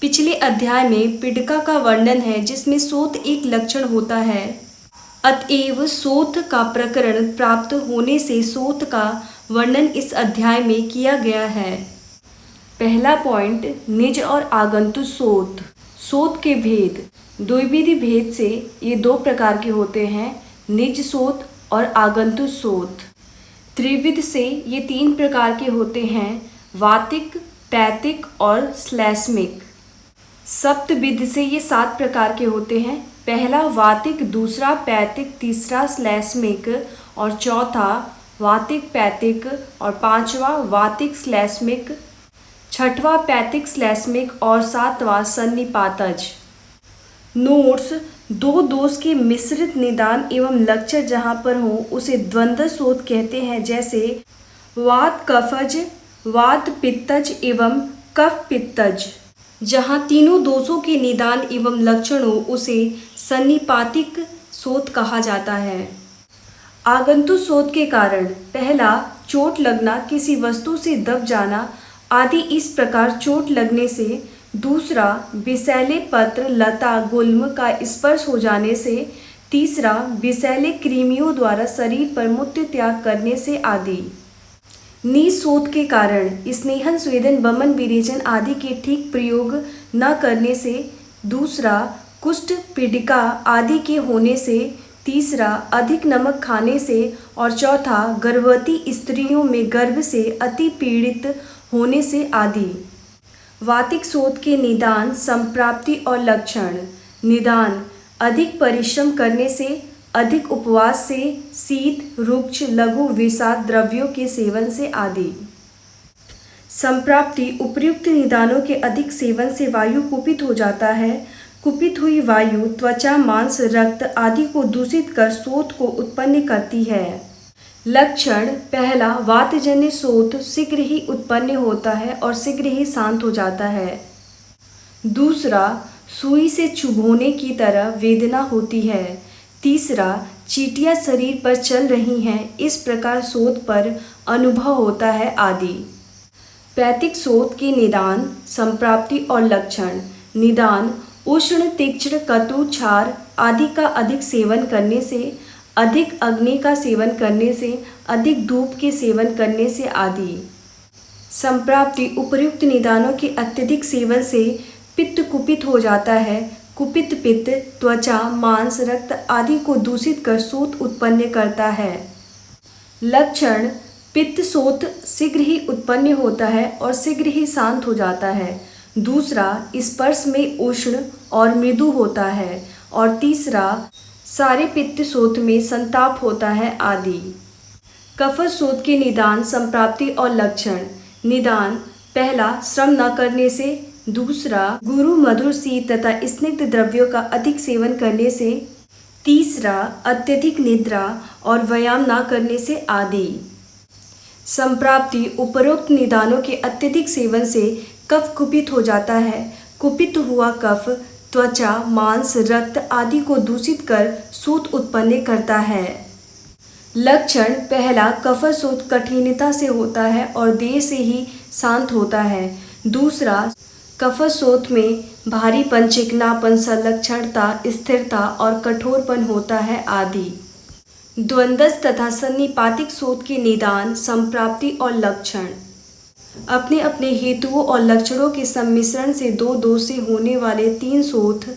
पिछले अध्याय में पीड़िका का वर्णन है जिसमें शोथ एक लक्षण होता है। अतएव शोथ का प्रकरण प्राप्त होने से शोथ का वर्णन इस अध्याय में किया गया है। पहला पॉइंट, निज और आगंतुक शोथ। शोथ के भेद। द्विविधि भेद से ये दो प्रकार के होते हैं, निज शोथ और आगंतुक शोथ। त्रिविध से ये तीन प्रकार के होते हैं, वातिक, पैतिक और श्लैष्मिक। सप्तविध से ये 7 प्रकार के होते हैं, पहला वातिक, दूसरा पैतिक, तीसरा श्लैष्मिक और चौथा वातिक पैतिक और पांचवा वातिक श्लैष्मिक, छठवां पैतिक श्लैष्मिक और सातवां सन्निपातज। नोट्स, दो दोष के मिश्रित निदान एवं लक्षण जहाँ पर हो उसे द्वंद्व शोथ कहते हैं, जैसे वात कफज, वात पित्तज एवं कफ पित्तज। जहाँ तीनों दोषों के निदान एवं लक्षण हो उसे सन्निपातिक शोथ कहा जाता है। आगंतुक शोथ के कारण, पहला चोट लगना, किसी वस्तु से दब जाना आदि इस प्रकार चोट लगने से। दूसरा विषैले पत्र, लता, गुल्म का स्पर्श हो जाने से। तीसरा विषैले कृमियों द्वारा शरीर पर मूत्र त्याग करने से आदि। निशोथ के कारण, स्नेहन, स्वेदन, वमन, विरेचन आदि के ठीक प्रयोग न करने से। दूसरा कुष्ठ, पीड़िका आदि के होने से। तीसरा अधिक नमक खाने से और चौथा गर्भवती स्त्रियों में गर्भ से अति पीड़ित होने से आदि। वातिक शोथ के निदान, संप्राप्ति और लक्षण। निदान, अधिक परिश्रम करने से, अधिक उपवास से, शीत, रुक्ष, लघु विषाद द्रव्यों के सेवन से आदि। संप्राप्ति, उपर्युक्त निदानों के अधिक सेवन से वायु कुपित हो जाता है। कुपित हुई वायु त्वचा, मांस, रक्त आदि को दूषित कर शोथ को उत्पन्न करती है। लक्षण, पहला वातजन्य शोथ शीघ्र ही उत्पन्न होता है और शीघ्र ही शांत हो जाता है। दूसरा सुई से चुभोने की तरह वेदना होती है। तीसरा चींटियां शरीर पर चल रही हैं, इस प्रकार शोथ पर अनुभव होता है आदि। पैतिक शोथ के निदान, संप्राप्ति और लक्षण। निदान, उष्ण, तीक्ष्ण, कटु, क्षार आदि का अधिक सेवन करने से, अधिक अग्नि का सेवन करने से, अधिक धूप के सेवन करने से आदि। संप्राप्ति, उपर्युक्त निदानों के अत्यधिक सेवन से पित्त कुपित हो जाता है। कुपित पित्त त्वचा, मांस, रक्त आदि को दूषित कर शोथ उत्पन्न करता है। लक्षण, पित्त शोथ शीघ्र ही उत्पन्न होता है और शीघ्र ही शांत हो जाता है। दूसरा स्पर्श में उष्ण और मृदु होता है और तीसरा सारे पित्त शोथ में संताप होता है आदि। कफज शोथ के निदान, संप्राप्ति और लक्षण। निदान, पहला श्रम न करने से। दूसरा गुरु, मधुर, शीत तथा स्निग्ध द्रव्यों का अधिक सेवन करने से। तीसरा अत्यधिक निद्रा और व्यायाम न करने से आदि। संप्राप्ति, उपरोक्त निदानों के अत्यधिक सेवन से कफ कुपित हो जाता है। कुपित हुआ कफ त्वचा, मांस, रक्त आदि को दूषित कर शोथ उत्पन्न करता है। लक्षण, पहला कफज शोथ कठिनता से होता है और देर से ही शांत होता है। दूसरा कफज शोथ में भारीपन, चिकनापन, संलक्षणता, स्थिरता और कठोरपन होता है आदि। द्वंद्वज तथा सन्निपातिक शोथ के निदान, संप्राप्ति और लक्षण। अपने अपने हेतुओं और लक्षणों के सम्मिश्रण से दो दोष से होने वाले 3 शोथ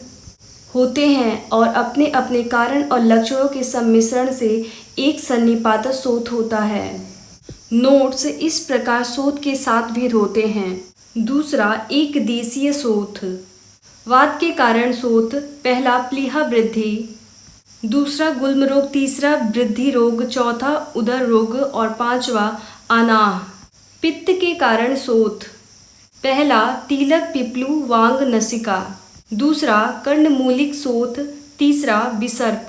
होते हैं और अपने अपने कारण और लक्षणों के सम्मिश्रण से एक सन्निपातक शोथ होता है। नोट्स, इस प्रकार शोथ के 7 भेद होते हैं। दूसरा एक देशीय शोथ। वात के कारण शोथ, पहला प्लीहा वृद्धि, दूसरा गुल्म रोग, तीसरा वृद्धि रोग, चौथा उदर रोग और पांचवा अनाह। पित्त के कारण शोथ, पहला तिलक, पिप्लू, वांग, नसिका, दूसरा कर्णमूलिक शोथ, तीसरा विसर्प,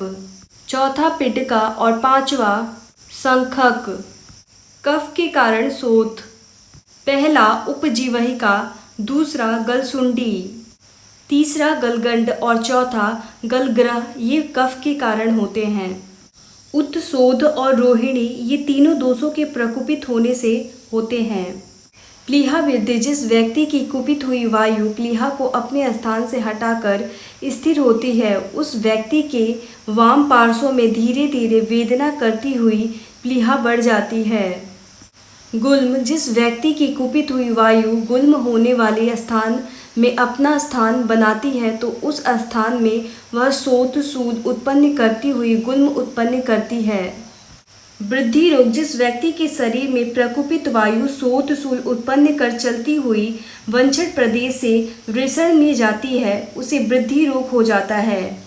चौथा पिटका और पांचवा संखक। कफ के कारण शोथ, पहला उपजीवहिका, दूसरा गलसुंडी, तीसरा गलगंड और चौथा गलग्रह, ये कफ के कारण होते हैं। उत्शोध और रोहिणी, ये तीनों दोषों के प्रकोपित होने से होते हैं। प्लीहा वृद्धि, जिस व्यक्ति की कुपित हुई वायु प्लीहा को अपने स्थान से हटाकर स्थिर होती है, उस व्यक्ति के वाम पार्श्व में धीरे धीरे वेदना करती हुई प्लीहा बढ़ जाती है। गुल्म, जिस व्यक्ति की कुपित हुई वायु गुल्म होने वाले स्थान में अपना स्थान बनाती है तो उस स्थान में वह सोत सूद उत्पन्न करती हुई गुल्म उत्पन्न करती है। वृद्धि रोग, जिस व्यक्ति के शरीर में प्रकुपित वायु सोत सूल उत्पन्न कर चलती हुई वंशज प्रदेश से वृषण में जाती है, उसे वृद्धि रोग हो जाता है।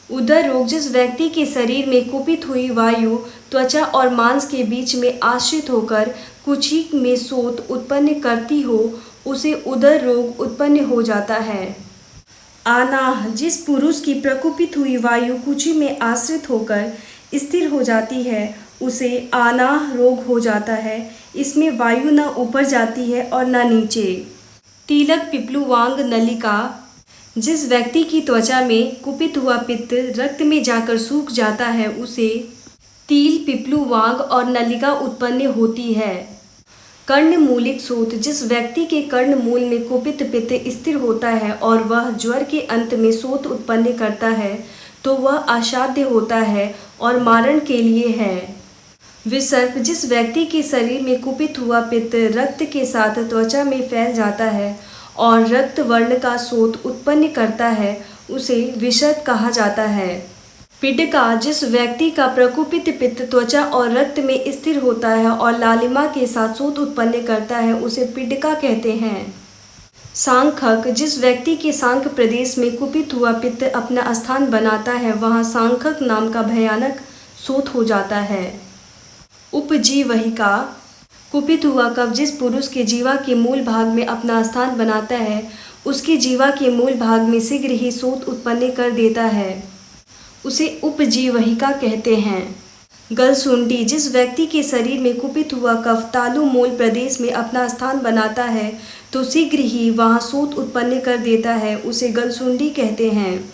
उदर रोग, जिस व्यक्ति के शरीर में कुपित हुई वायु त्वचा और मांस के बीच में आश्रित होकर कुक्षिक में सोत उत्पन्न करती हो, उसे उदर रोग उत्पन्न हो जाता है। आनाह, जिस पुरुष की प्रकुपित हुई वायु कुक्षि में आश्रित होकर स्थिर हो जाती है, उसे आनाह रोग हो जाता है। इसमें वायु न ऊपर जाती है और न नीचे। तिलक पिप्लुवांग नलिका, जिस व्यक्ति की त्वचा में कुपित हुआ पित्त रक्त में जाकर सूख जाता है, उसे तिल पिप्लुवांग और नलिका उत्पन्न होती है। कर्णमूलिक सोत, जिस व्यक्ति के कर्णमूल में कुपित पित्त स्थिर होता है और वह ज्वर के अंत में सोत उत्पन्न करता है, तो वह असाध्य होता है और मारण के लिए है। विसर्प, जिस व्यक्ति के शरीर में कुपित हुआ पित्त रक्त के साथ त्वचा में फैल जाता है और रक्त वर्ण का सोत उत्पन्न करता है, उसे विसर्प कहा जाता है। पिडका, जिस व्यक्ति का प्रकुपित पित्त त्वचा और रक्त में स्थिर होता है और लालिमा के साथ सोत उत्पन्न करता है, उसे पिडका कहते हैं। सांखक, जिस व्यक्ति के सांख प्रदेश में कुपित हुआ पित्त अपना स्थान बनाता है, वहाँ सांखक नाम का भयानक सोत हो जाता है। उपजीवहिका, कुपित हुआ कफ, जिस पुरुष के जीवा के मूल भाग में अपना स्थान बनाता है, उसके जीवा के मूल भाग में शीघ्र ही सोत उत्पन्न कर देता है, उसे उपजीवहिका कहते हैं। गलसुंडी, जिस व्यक्ति के शरीर में कुपित हुआ कफ तालु मूल प्रदेश में अपना स्थान बनाता है तो शीघ्र ही वहाँ सोत उत्पन्न कर देता है, उसे गलसुंडी कहते हैं।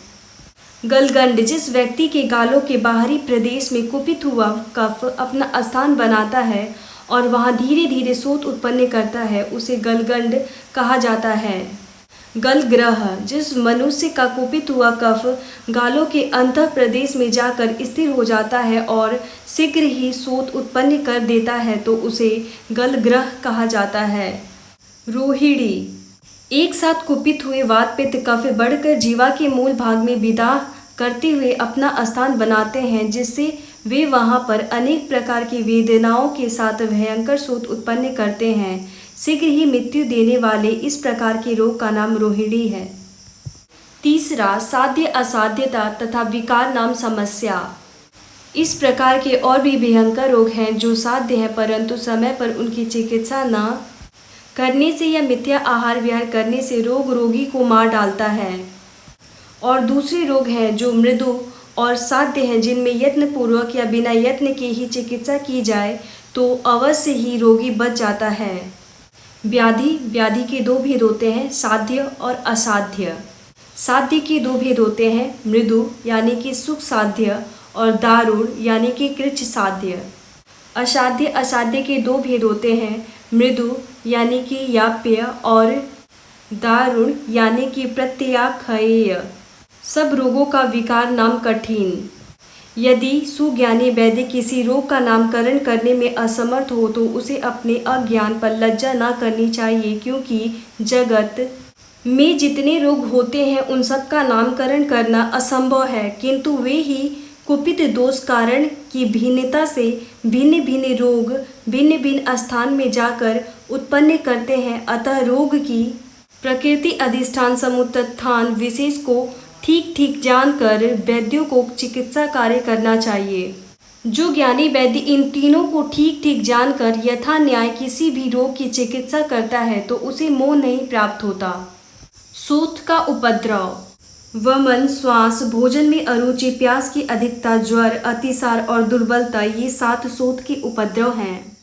गलगंड, जिस व्यक्ति के गालों के बाहरी प्रदेश में कुपित हुआ कफ अपना स्थान बनाता है और वहाँ धीरे धीरे सोत उत्पन्न करता है, उसे गलगंड कहा जाता है। गलग्रह, जिस मनुष्य का कुपित हुआ कफ गालों के अंतः प्रदेश में जाकर स्थिर हो जाता है और शीघ्र ही सोत उत्पन्न कर देता है, तो उसे गलग्रह कहा जाता है। रोहिणी, एक साथ कुपित हुए वात पित्त कफ बढ़कर जीवा के मूल भाग में विदा करते हुए अपना स्थान बनाते हैं, जिससे वे वहां पर अनेक प्रकार की वेदनाओं के साथ भयंकर सोत उत्पन्न करते हैं। शीघ्र ही मृत्यु देने वाले इस प्रकार के रोग का नाम रोहिणी है। तीसरा, साध्य असाध्यता तथा विकार नाम समस्या। इस प्रकार के और भी भयंकर रोग हैं जो साध्य हैं, परंतु समय पर उनकी चिकित्सा न करने से या मिथ्या आहार विहार करने से रोग रोगी को मार डालता है। और दूसरे रोग हैं जो मृदु और साध्य हैं, जिनमें यत्न पूर्वक या बिना यत्न के ही चिकित्सा की जाए तो अवश्य ही रोगी बच जाता है। व्याधि के दो भेद होते हैं, साध्य और असाध्य। साध्य के दो भेद होते हैं, मृदु यानी कि सुख साध्य और दारुण यानी कि कृच्छ साध्य। असाध्य के दो भेद होते हैं, मृदु यानी कि याप्य और दारुण यानी कि प्रत्याख्येय। सब रोगों का विकार नाम कठिन। यदि सुज्ञानी वैद्य किसी रोग का नामकरण करने में असमर्थ हो तो उसे अपने अज्ञान पर लज्जा न करनी चाहिए, क्योंकि जगत में जितने रोग होते हैं उन सब का नामकरण करना असंभव है, किंतु वे ही कुपित दोष कारण की भिन्नता से भिन्न भिन्न रोग भिन्न भिन्न स्थान में जाकर उत्पन्न करते हैं। अतः रोग की प्रकृति, अधिष्ठान, समुत्थान विशेष को ठीक ठीक जानकर वैद्यों को चिकित्सा कार्य करना चाहिए। जो ज्ञानी वैद्य इन तीनों को ठीक ठीक जानकर यथा न्याय किसी भी रोग की चिकित्सा करता है तो उसे मोह नहीं प्राप्त होता। सोत का उपद्रव, वमन, श्वास, भोजन में अरुचि, प्यास की अधिकता, ज्वर, अतिसार और दुर्बलता, ये 7 सोत के उपद्रव हैं।